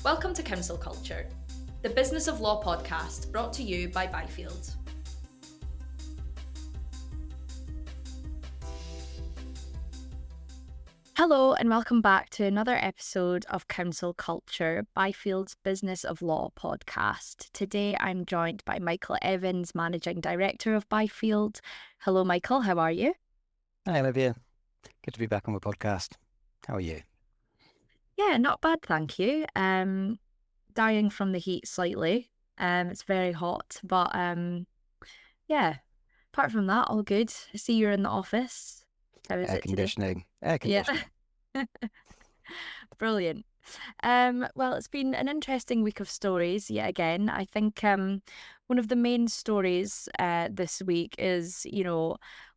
Welcome to Counsel Culture, the Business of Law podcast brought to you by Byfield. Hello and welcome back to another episode of Counsel Culture, Byfield's Business of Law podcast. Today I'm joined by Michael Evans, Managing Director of Byfield. Hello Michael, how are you? Hi Olivia, good to be back on the podcast. How are you? Yeah, not bad, thank you. Dying from the heat slightly. It's very hot, but yeah, apart from that, all good. I see you're in the office. How is it today? Air conditioning. Yeah. Brilliant. Well, it's been an interesting week of stories yet again. I think one of the main stories this week is,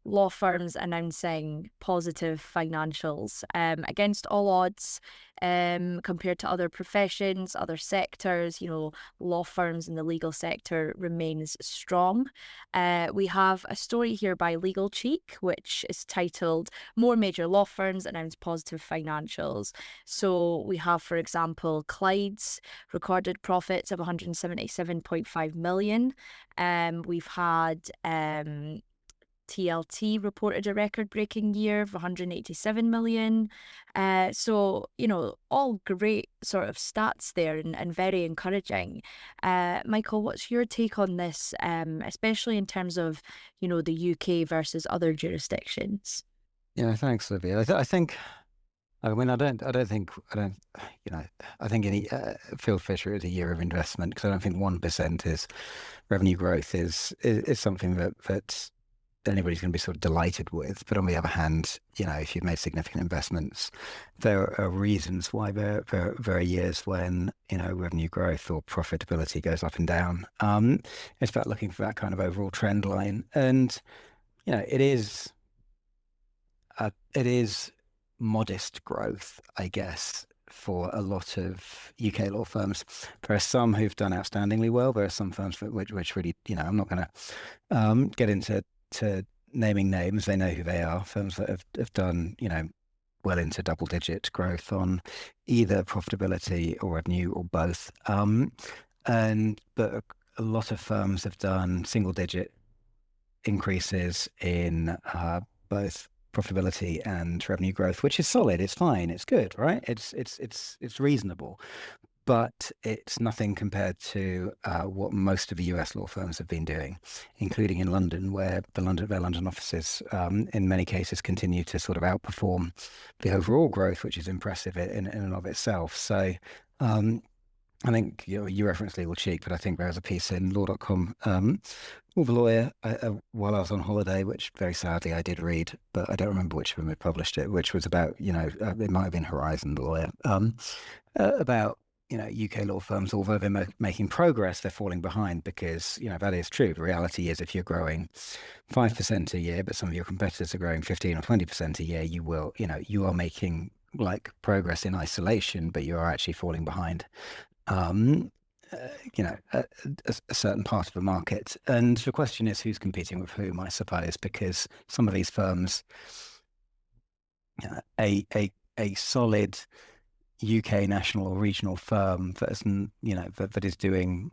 law firms announcing positive financials against all odds compared to other professions, other sectors. Law firms in the legal sector remains strong. We have a story here by Legal Cheek, which is titled "More Major Law Firms Announce Positive Financials." So we have, for example, Clyde's recorded profits of 177.5 million. We've had TLT reported a record-breaking year of 187 million. So, all great sort of stats there and very encouraging. Michael, what's your take on this, especially in terms of, the UK versus other jurisdictions? Yeah, thanks, Olivia. I think any Phil Fisher is a year of investment because I don't think 1% is revenue growth is something that anybody's going to be sort of delighted with. But on the other hand, if you've made significant investments, there are reasons why there are years when, revenue growth or profitability goes up and down. It's about looking for that kind of overall trend line. And, it is modest growth, I guess, for a lot of UK law firms. There are some who've done outstandingly well. There are some firms which really, I'm not going to get into naming names. They know who they are. Firms that have done, well into double-digit growth on either profitability or revenue or both. But a lot of firms have done single-digit increases in both profitability and revenue growth, which is solid. It's fine. It's good, right? It's reasonable. But it's nothing compared to what most of the US law firms have been doing, including in London, where their London offices, in many cases, continue to sort of outperform the overall growth, which is impressive in and of itself. So I think you referenced Legal Cheek, but I think there was a piece in law.com with a lawyer while I was on holiday, which very sadly I did read, but I don't remember which of them had published it, which was about, it might have been Horizon, the lawyer, about UK law firms, although they're making progress, they're falling behind because, that is true. The reality is if you're growing 5% a year, but some of your competitors are growing 15 or 20% a year, you are making progress in isolation, but you are actually falling behind, a certain part of the market. And the question is who's competing with whom, I suppose, because some of these firms, a solid UK national or regional firm that is doing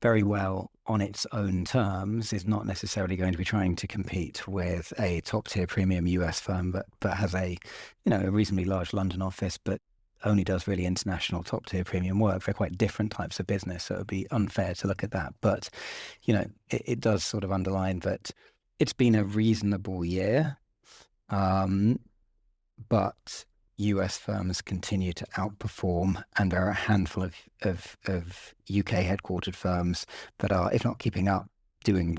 very well on its own terms is not necessarily going to be trying to compete with a top tier premium US firm that has a reasonably large London office but only does really international top tier premium work. They're quite different types of business, so it would be unfair to look at that. But it does sort of underline that it's been a reasonable year, but US firms continue to outperform, and there are a handful of UK headquartered firms that are, if not keeping up, doing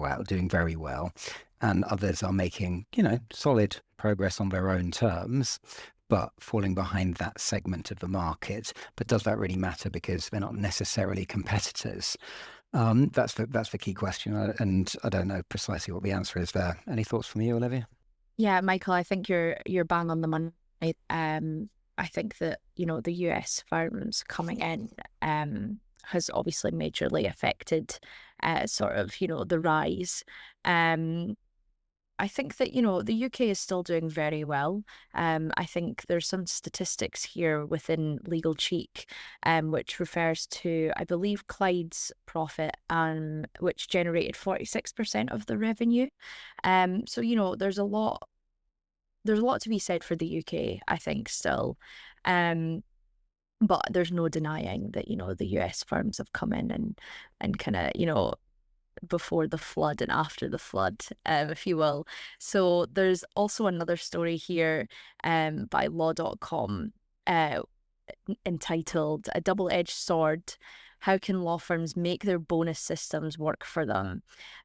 very well, and others are making solid progress on their own terms, but falling behind that segment of the market. But does that really matter because they're not necessarily competitors? That's the key question, and I don't know precisely what the answer is there. Any thoughts from you, Olivia? Yeah, Michael, I think you're bang on the money. I think that the US firms coming in has obviously majorly affected sort of the rise. I think that, the UK is still doing very well. I think there's some statistics here within Legal Cheek, which refers to, I believe, Clyde's profit, which generated 46% of the revenue. So, there's a lot to be said for the UK, I think, still. Um, but there's no denying that, the US firms have come in and kind of, before the flood and after the flood, if you will. So there's also another story here by law.com uh, entitled A Double-Edged Sword. How can law firms make their bonus systems work for them?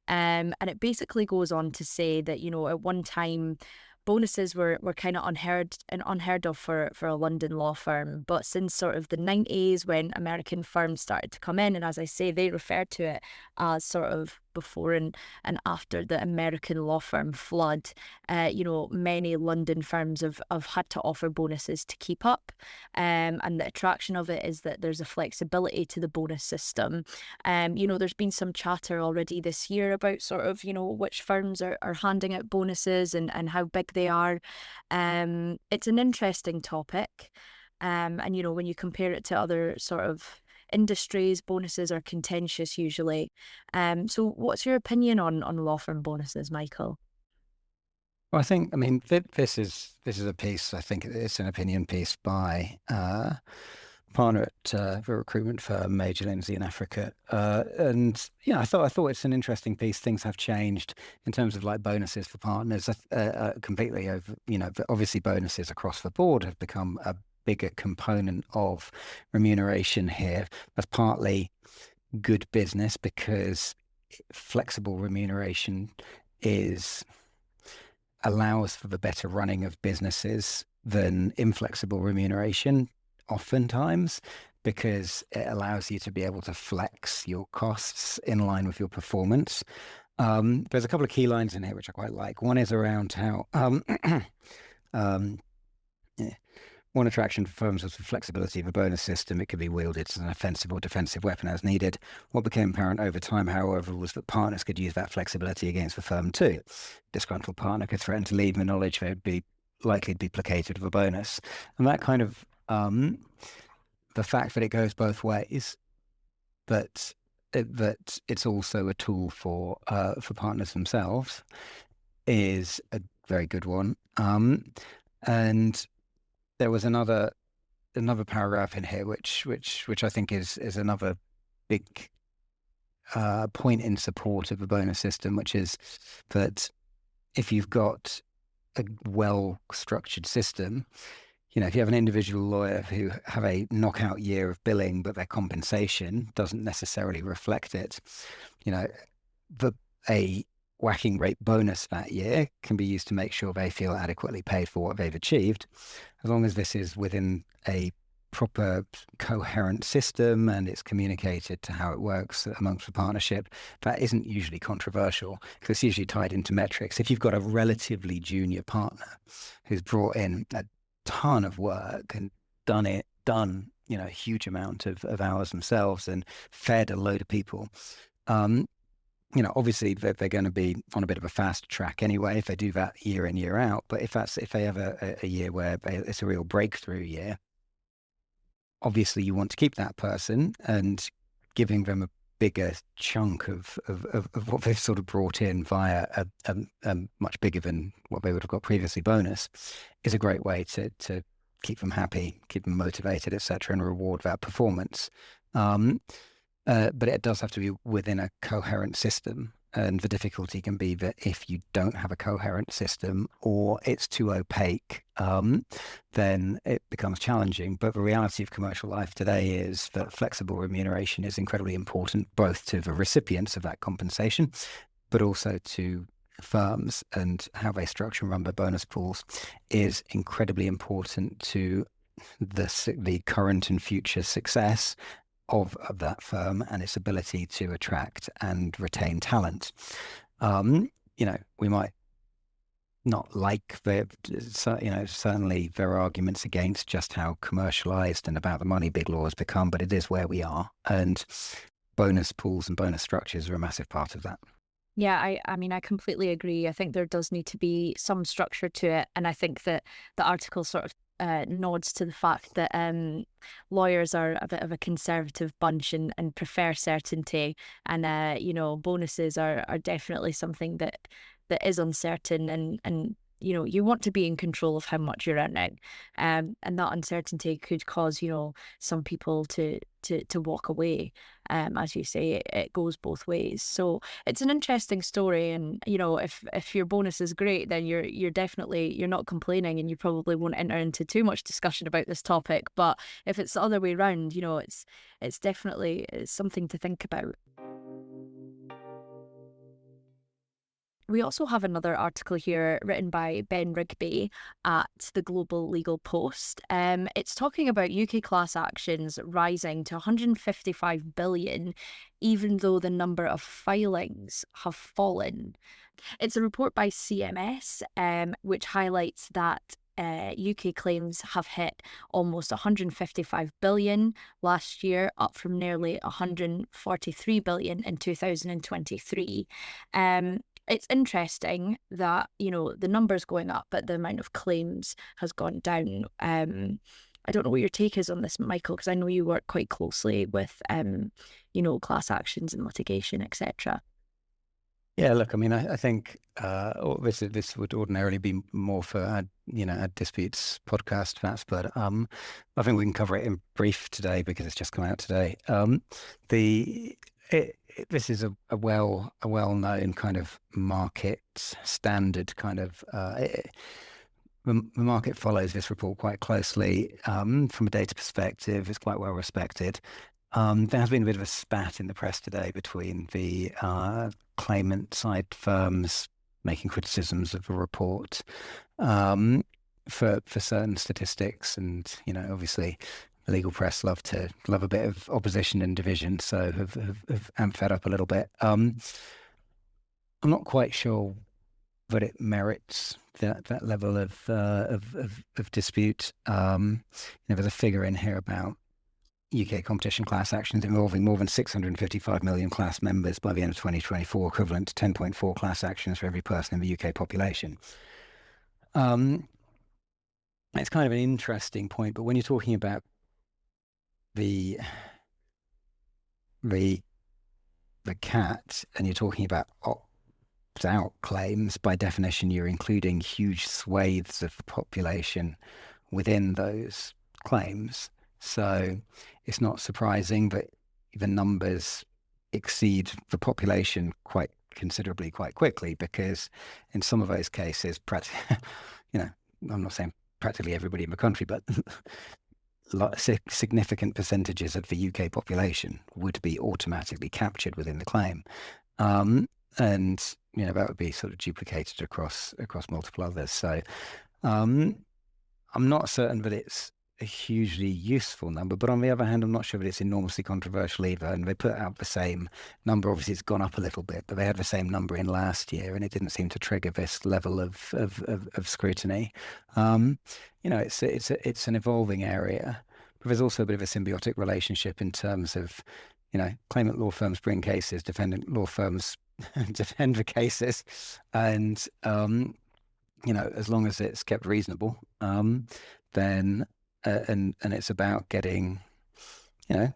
And it basically goes on to say that, at one time, bonuses were kind of unheard of for a London law firm. But since sort of the 90s, when American firms started to come in, and as I say, they refer to it as sort of before and after the American law firm flood, many London firms have had to offer bonuses to keep up. And the attraction of it is that there's a flexibility to the bonus system. There's been some chatter already this year about sort of, which firms are handing out bonuses and how big they are. It's an interesting topic. And, when you compare it to other sort of industries, bonuses are contentious usually. So what's your opinion on law firm bonuses, Michael? Well, I mean, this is a piece. I think it's an opinion piece by partner at the recruitment firm Major Lindsay in Africa, and yeah, I thought it's an interesting piece. Things have changed in terms of like bonuses for partners completely over. Obviously bonuses across the board have become a bigger component of remuneration here. That's partly good business because flexible remuneration is allows for the better running of businesses than inflexible remuneration oftentimes, because it allows you to be able to flex your costs in line with your performance. There's a couple of key lines in here which I quite like. One is around how um, yeah, one attraction for firms was the flexibility of a bonus system. It could be wielded as an offensive or defensive weapon as needed. What became apparent over time, however, was that partners could use that flexibility against the firm too. Disgruntled partner could threaten to leave in the knowledge they would be likely to be placated with a bonus. And that kind of the fact that it goes both ways, but that it's also a tool for partners themselves is a very good one. And there was another paragraph in here which I think is another big point in support of a bonus system, which is that if you've got a well-structured system, if you have an individual lawyer who have a knockout year of billing, but their compensation doesn't necessarily reflect it, a whacking rate bonus that year can be used to make sure they feel adequately paid for what they've achieved, as long as this is within a proper coherent system and it's communicated to how it works amongst the partnership. That isn't usually controversial because it's usually tied into metrics. If you've got a relatively junior partner who's brought in a ton of work and done a huge amount of hours themselves and fed a load of people, obviously they're going to be on a bit of a fast track anyway if they do that year in, year out. But if they have a year where it's a real breakthrough year, obviously you want to keep that person and giving them a bigger chunk of what they've sort of brought in via a much bigger than what they would have got previously bonus is a great way to keep them happy, keep them motivated, etc., and reward that performance. But it does have to be within a coherent system. And the difficulty can be that if you don't have a coherent system or it's too opaque, then it becomes challenging. But the reality of commercial life today is that flexible remuneration is incredibly important, both to the recipients of that compensation, but also to firms, and how they structure and run their bonus pools is incredibly important to the current and future success of that firm and its ability to attract and retain talent. We might not like certainly there are arguments against just how commercialized and about the money big law has become, but it is where we are. And bonus pools and bonus structures are a massive part of that. Yeah, I mean, I completely agree. I think there does need to be some structure to it. And I think that the article sort of nods to the fact that lawyers are a bit of a conservative bunch and prefer certainty. And bonuses are definitely something that is uncertain and you want to be in control of how much you're earning. And that uncertainty could cause, some people to walk away. As you say, it goes both ways. So it's an interesting story, and if your bonus is great, then you're not complaining, and you probably won't enter into too much discussion about this topic. But if it's the other way around, it's definitely something to think about. We also have another article here written by Ben Rigby at the Global Legal Post. It's talking about UK class actions rising to 155 billion, even though the number of filings have fallen. It's a report by CMS, which highlights that UK claims have hit almost 155 billion last year, up from nearly 143 billion in 2023. It's interesting that, the numbers going up, but the amount of claims has gone down. I don't know what your take is on this, Michael, because I know you work quite closely with, class actions and litigation, etc. Yeah, look, I mean, I think this would ordinarily be more for our disputes podcast, perhaps, but I think we can cover it in brief today because it's just come out today. This is a well-known kind of market standard kind of. The market follows this report quite closely from a data perspective. It's quite well respected. There has been a bit of a spat in the press today between the claimant side firms making criticisms of the report for certain statistics, and obviously the legal press love a bit of opposition and division, so have amped that up a little bit. I'm not quite sure that it merits that level of dispute. There's a figure in here about UK competition class actions involving more than 655 million class members by the end of 2024, equivalent to 10.4 class actions for every person in the UK population. It's kind of an interesting point, but when you're talking about the cat and you're talking about opt-out claims, by definition, you're including huge swathes of the population within those claims. So it's not surprising that the numbers exceed the population quite considerably, quite quickly, because in some of those cases, I'm not saying practically everybody in the country, but significant percentages of the UK population would be automatically captured within the claim. And that would be sort of duplicated across multiple others. So I'm not certain that it's a hugely useful number, but on the other hand, I'm not sure that it's enormously controversial either. And they put out the same number. Obviously, it's gone up a little bit, but they had the same number in last year, and it didn't seem to trigger this level of scrutiny. It's an evolving area, but there's also a bit of a symbiotic relationship in terms of, claimant law firms bring cases, defendant law firms defend the cases, and as long as it's kept reasonable, then and it's about getting,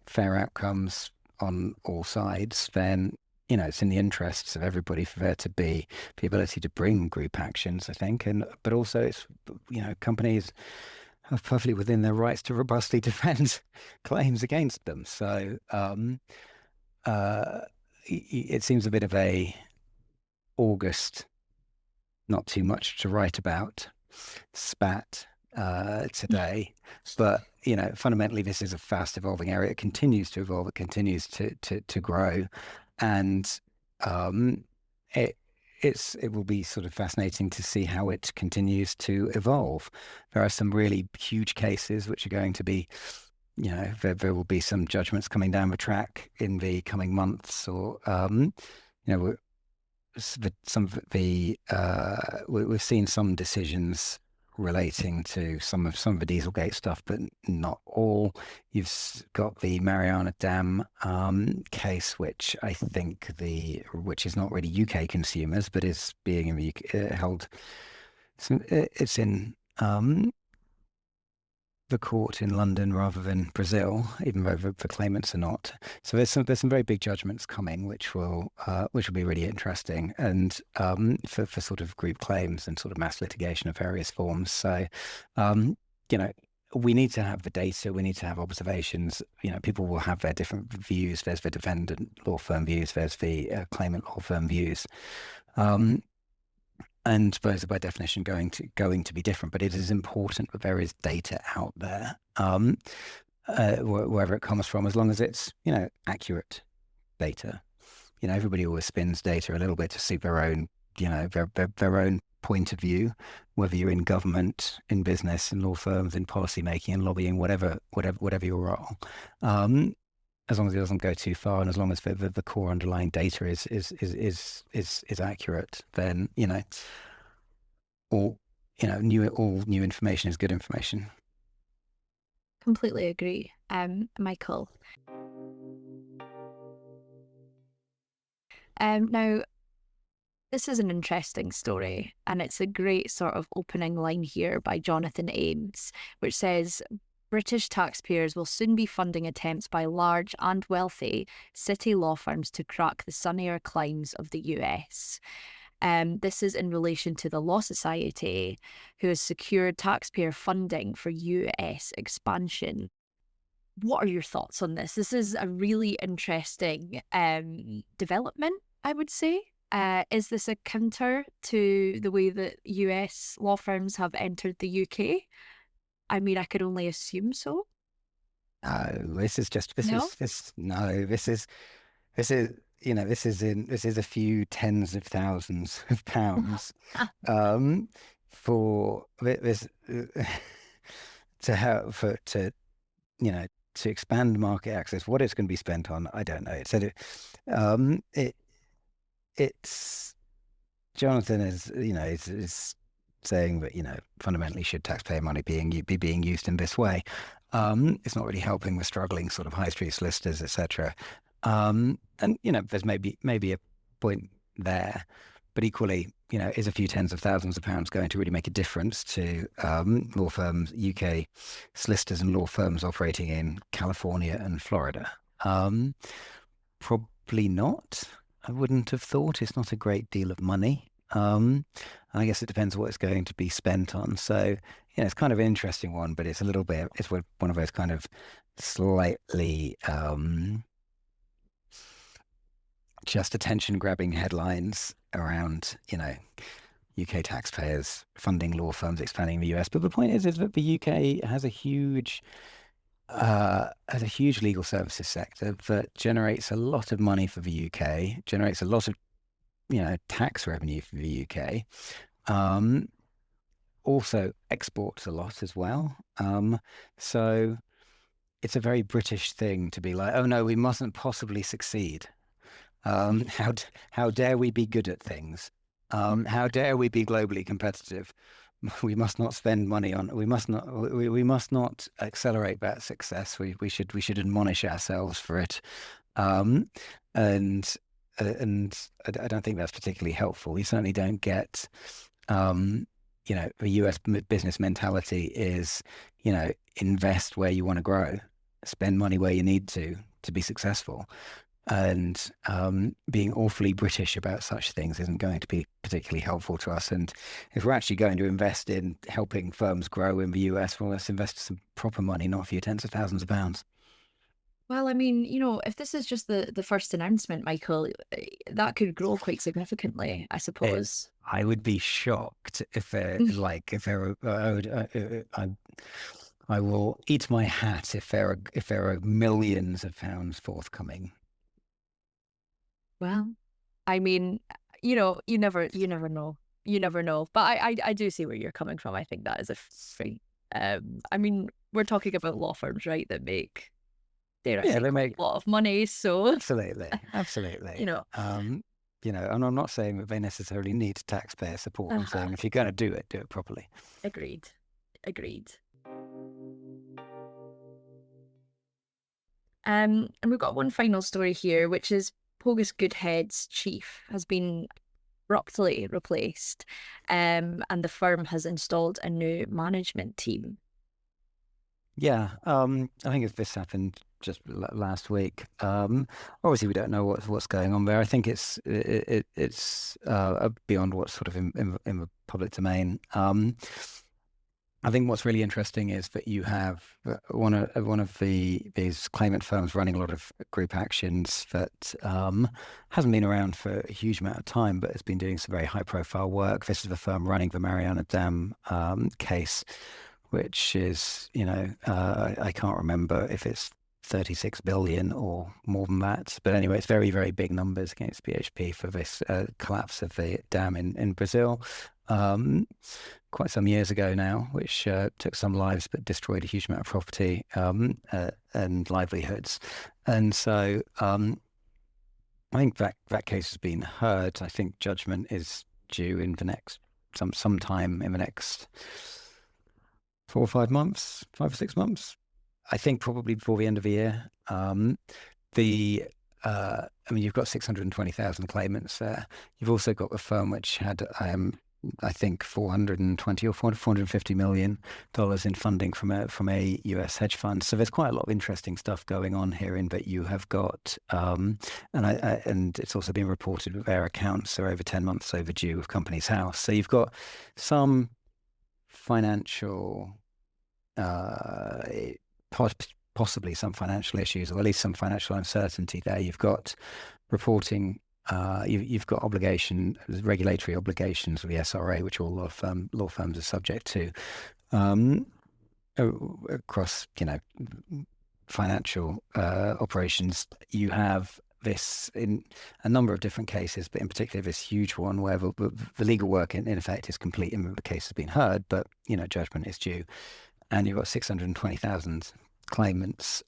fair outcomes on all sides, then it's in the interests of everybody for there to be the ability to bring group actions, I think, but also it's companies are perfectly within their rights to robustly defend claims against them. So it seems a bit of a August, not too much to write about, spat today, but fundamentally this is a fast evolving area. It continues to evolve, it continues to grow, and it will be sort of fascinating to see how it continues to evolve. There are some really huge cases which are going to be, there will be some judgments coming down the track in the coming months, or we've seen some decisions relating to some of the Dieselgate stuff, but not all. You've got the Mariana Dam case, which I think which is not really UK consumers, but is being in the UK, held. It's in the court in London rather than Brazil, even though the claimants are not. So there's some very big judgments coming, which will be really interesting, and for sort of group claims and sort of mass litigation of various forms. So, you know. We need to have the data. We need to have observations. People will have their different views. There's the defendant law firm views. There's the claimant law firm views. And those are by definition going to be different, but it is important that there is data out there, wherever it comes from, as long as it's accurate data. Everybody always spins data a little bit to suit their own their own point of view, whether you're in government, in business, in law firms, in policy making, in lobbying, whatever your role. As long as it doesn't go too far, and as long as the core underlying data is accurate, then all new information is good information. Completely agree. Michael. Now, this is an interesting story, and it's a great sort of opening line here by Jonathan Ames, which says, British taxpayers will soon be funding attempts by large and wealthy city law firms to crack the sunnier climes of the US. This is in relation to the Law Society, who has secured taxpayer funding for US expansion. What are your thoughts on this? This is a really interesting development, I would say. Is this a counter to the way that US law firms have entered the UK? I mean, I could only assume so. This is a few tens of thousands of pounds for this to help to expand market access. What it's going to be spent on, I don't know. It said it's Jonathan is saying that fundamentally should taxpayer money be being used in this way. It's not really helping the struggling sort of high street solicitors, etc. And there's maybe a point there, but equally, is a few tens of thousands of pounds going to really make a difference to law firms, UK solicitors and law firms operating in California and Florida? Probably not. I wouldn't have thought. It's not a great deal of money. I guess it depends what it's going to be spent on. So, it's kind of an interesting one, but it's one of those kind of slightly just attention-grabbing headlines around, UK taxpayers funding law firms expanding in the US. But the point is that the UK has a huge legal services sector that generates a lot of money for the UK, generates a lot of tax revenue for the UK. Also exports a lot as well. So it's a very British thing to be like, oh no, we mustn't possibly succeed. How dare we be good at things? How dare we be globally competitive? We must not spend money on. We must not accelerate that success. We should admonish ourselves for it. And I don't think that's particularly helpful. You certainly don't get, the US business mentality is, invest where you want to grow, spend money where you need to be successful. And being awfully British about such things isn't going to be particularly helpful to us. And if we're actually going to invest in helping firms grow in the US, well, let's invest some proper money, not a few tens of thousands of pounds. Well, I mean, if this is just the first announcement, Michael, that could grow quite significantly, I suppose. I would be shocked if I will eat my hat if there are millions of pounds forthcoming. Well, I mean, you never know. You never know. But I do see where you're coming from. I think that is a free. I mean, we're talking about law firms, right? That make they make a lot of money. So absolutely. and I'm not saying that they necessarily need taxpayer support. I'm saying if you're going to do it properly. Agreed. And we've got one final story here, which is Pogust Goodhead's chief has been abruptly replaced, and the firm has installed a new management team. Yeah, I think this happened just last week. Obviously, we don't know what's going on there. I think it's beyond what's sort of in the public domain. I think what's really interesting is that you have one of these claimant firms running a lot of group actions that hasn't been around for a huge amount of time, but has been doing some very high-profile work. This is the firm running the Mariana Dam case, which is, I can't remember if it's 36 billion or more than that. But anyway, it's very, very big numbers against BHP for this collapse of the dam in Brazil. Quite some years ago now, which took some lives but destroyed a huge amount of property and livelihoods. And so I think that case has been heard. I think judgment is due in the next sometime in the next 4 or 5 months, 5 or 6 months. I think probably before the end of the year. You've got 620,000 claimants there. You've also got the firm which had I think $420 or $450 million in funding from a US hedge fund. So there's quite a lot of interesting stuff going on here in that you have got, and it's also been reported that their accounts are over 10 months overdue with Companies House. So you've got some financial, possibly some financial issues, or at least some financial uncertainty there. You've got reporting. You've got regulatory obligations of the SRA, which all law firms are subject to, across financial operations. You have this in a number of different cases, but in particular this huge one where the legal work in effect is complete and the case has been heard, but judgment is due, and you've got 620,000 claimants,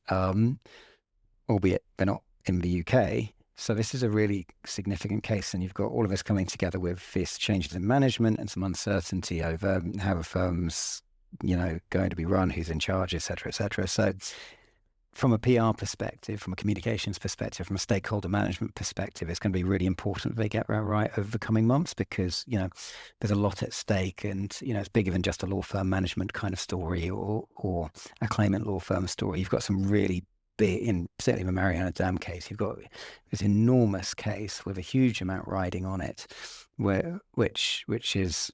albeit they're not in the UK. So this is a really significant case, and you've got all of this coming together with this changes in management and some uncertainty over how the firm's, going to be run, who's in charge, et cetera, et cetera. So from a PR perspective, from a communications perspective, from a stakeholder management perspective, it's going to be really important that they get that right over the coming months, because, there's a lot at stake, and, it's bigger than just a law firm management kind of story or a claimant law firm story. You've got some really big, certainly the Mariana Dam case, you've got this enormous case with a huge amount riding on it, which is,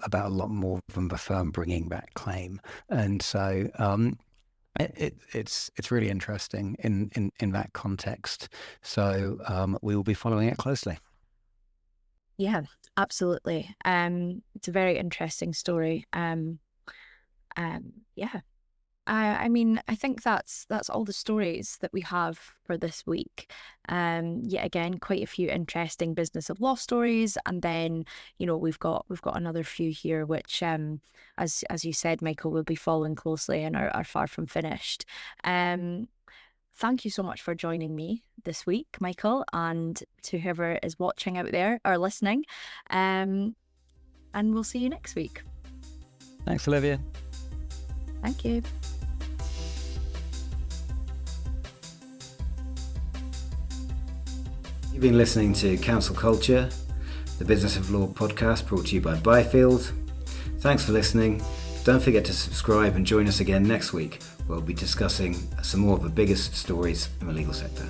about a lot more than the firm bringing that claim. And so it's really interesting in that context. So we will be following it closely. Yeah, absolutely. It's a very interesting story. Yeah. I think that's all the stories that we have for this week. Yet again, quite a few interesting business of law stories, and then we've got another few here which, as you said, Michael, will be following closely and are far from finished. Thank you so much for joining me this week, Michael, and to whoever is watching out there or listening. And we'll see you next week. Thanks, Olivia. Thank you. You've been listening to Counsel Culture, the Business of Law podcast brought to you by Byfield. Thanks for listening. Don't forget to subscribe and join us again next week, where we'll be discussing some more of the biggest stories in the legal sector.